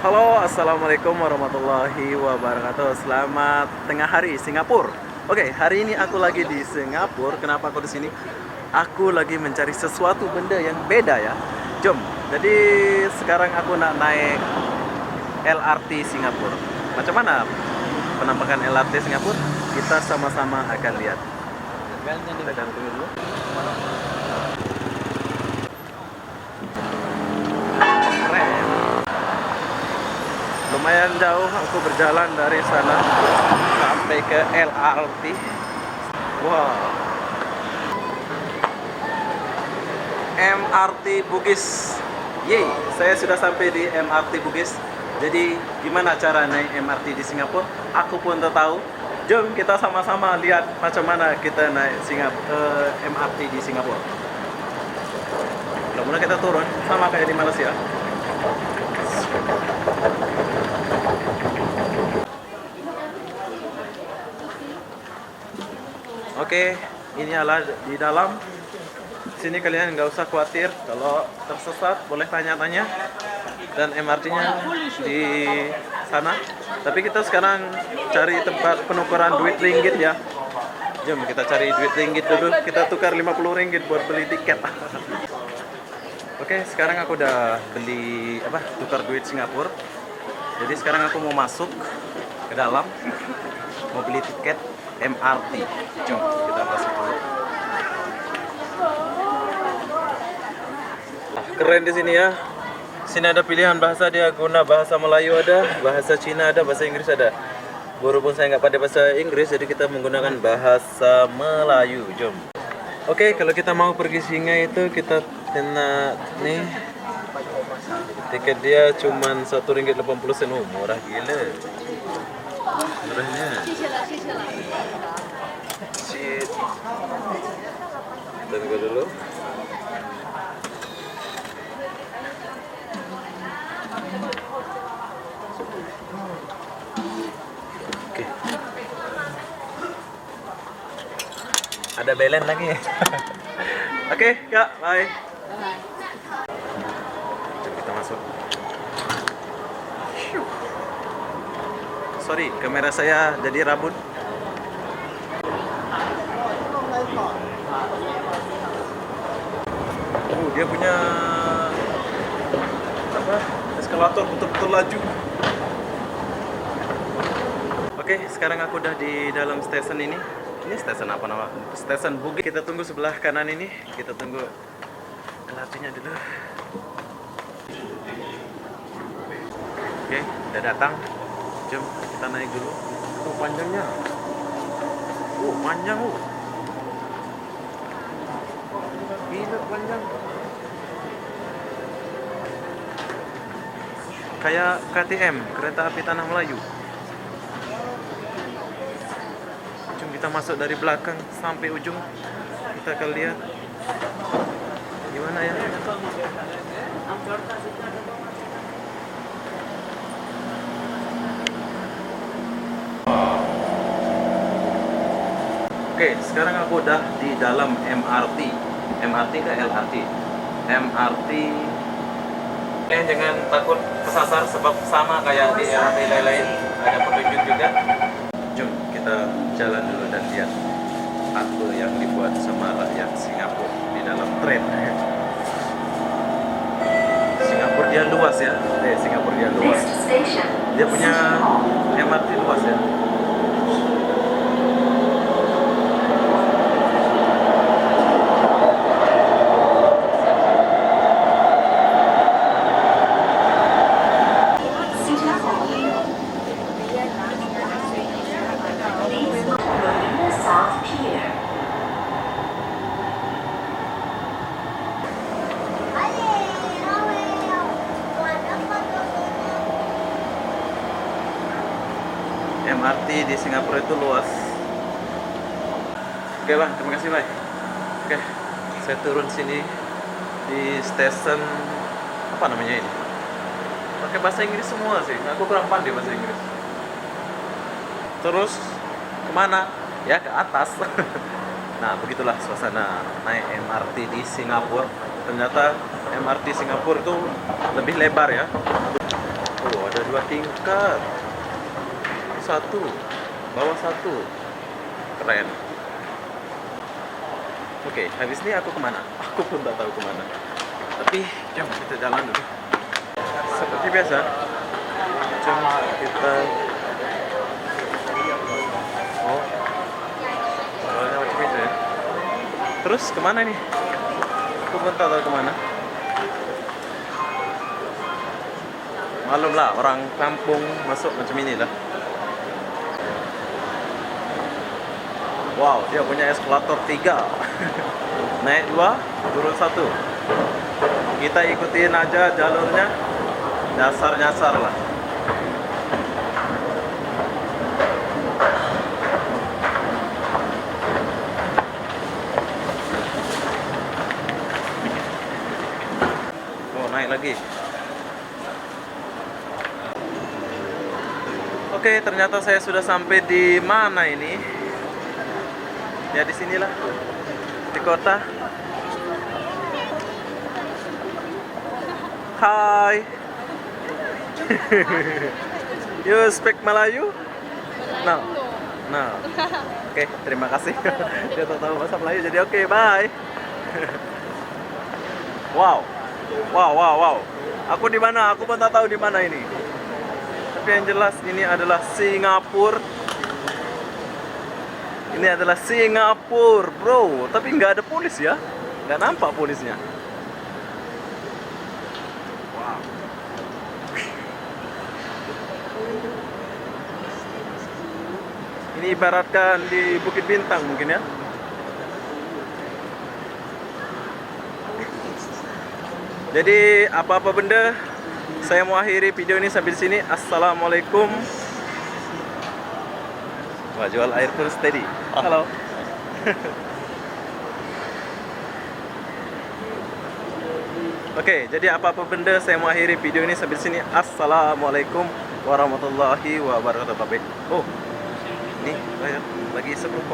Halo, assalamualaikum warahmatullahi wabarakatuh. Selamat tengah hari Singapura. Oke, hari ini aku lagi di Singapura. Kenapa aku di sini? Aku lagi mencari sesuatu benda yang beda ya. Jom. Jadi sekarang aku nak naik LRT Singapura. Macam mana penampakan LRT Singapura? Kita sama-sama akan lihat. Kita gantung dulu. Lumayan jauh aku berjalan dari sana sampai ke LRT. Wow. MRT Bugis. Yeay, saya sudah sampai di MRT Bugis. Jadi gimana cara naik MRT di Singapura? Aku pun tak tahu. Jom kita sama-sama lihat macam mana kita naik MRT di Singapura. Mula kita turun sama kayak di Malaysia. Oke, ini adalah di dalam. Sini kalian nggak usah khawatir kalau tersesat, boleh tanya-tanya. Dan MRT-nya di sana. Tapi kita sekarang cari tempat penukaran duit ringgit ya. Jom kita cari duit ringgit dulu. Kita tukar 50 ringgit buat beli tiket. Oke, sekarang aku udah beli tukar duit Singapura. Jadi sekarang aku mau masuk ke dalam, mau beli tiket MRT. Jom kita masuk dulu. Keren di sini ya. Sini ada pilihan bahasa, dia guna bahasa Melayu ada, bahasa Cina ada, bahasa Inggris ada. Berhubung saya nggak pandai bahasa Inggris, jadi kita menggunakan bahasa Melayu. Jom. Oke, kalau kita mau pergi singa itu kita kena nih. Tiket dia cuman Rp1.80. Oh, murah gila. Murahnya. Shit. Tunggu dulu. Oke. Ada belen lagi. Oke, Kak, bye. Kita masuk. Sorry, kamera saya jadi rabun. Dia punya eskalator betul-betul laju. Oke, sekarang aku udah di dalam stasiun ini. Ini stasiun apa nama? Stasiun Bugis. Kita tunggu sebelah kanan ini. Kita tunggu LRT-nya dulu. Oke, udah datang. Jom kita naik dulu. Oh, panjangnya. Oh, panjang. Gila panjang. Kayak KTM, kereta api tanah Melayu. Jom kita masuk dari belakang sampai ujung. Kita akan lihat gimana ya. Oke, sekarang aku udah di dalam MRT. MRT ke LRT. MRT. Jangan takut kesasar sebab sama kayak di LRT lain-lain. Ada petunjuk juga. Jom kita jalan dulu dan lihat apa yang dibuat sama rakyat Singapura di dalam tren. Singapura dia luas ya. Singapura dia luas. Dia punya MRT luas ya. MRT di Singapura itu luas. Oke bang, terima kasih bang. Oke, saya turun sini di stasiun apa namanya ini? Pakai bahasa Inggris semua sih. Aku kurang pandai bahasa Inggris. Terus kemana? Ya ke atas. Nah begitulah suasana naik MRT di Singapura. Ternyata MRT Singapura itu lebih lebar ya. Oh ada 2 tingkat. Satu, bawah satu. Keren. Oke, habis ini aku kemana? Aku pun tak tahu kemana. Tapi, jom kita jalan dulu. Seperti biasa, jom kita... Oh, soalnya macam itu ya. Terus kemana nih? Aku pun tak tahu kemana. Malum lah, orang kampung masuk macam ini lah. Wow, dia punya eskalator 3. Naik 2, turun 1. Kita ikutin aja jalurnya. Nyasar-nyasar lah. Oh, naik lagi. Oke, ternyata saya sudah sampai di mana ini? Ya di sinilah, di kota. Hai. You speak Melayu? No. No. Oke, terima kasih. Dia tak tahu bahasa Melayu, jadi oke, bye. Wow. Wow. Aku di mana? Aku pun tak tahu di mana ini. Tapi yang jelas ini adalah Singapura. Ini adalah Singapura, bro. Tapi nggak ada polis ya, nggak nampak polisnya. Wow. Ini ibaratkan di Bukit Bintang mungkin ya. Jadi apa-apa benda, saya mau akhiri video ini sampai di sini. Assalamualaikum. Wah, jual air pun steady. Halo. Oke, jadi apa-apa benda saya mau akhiri video ini sampai sini. Assalamualaikum warahmatullahi wabarakatuh. Oh, ini lagi sebelum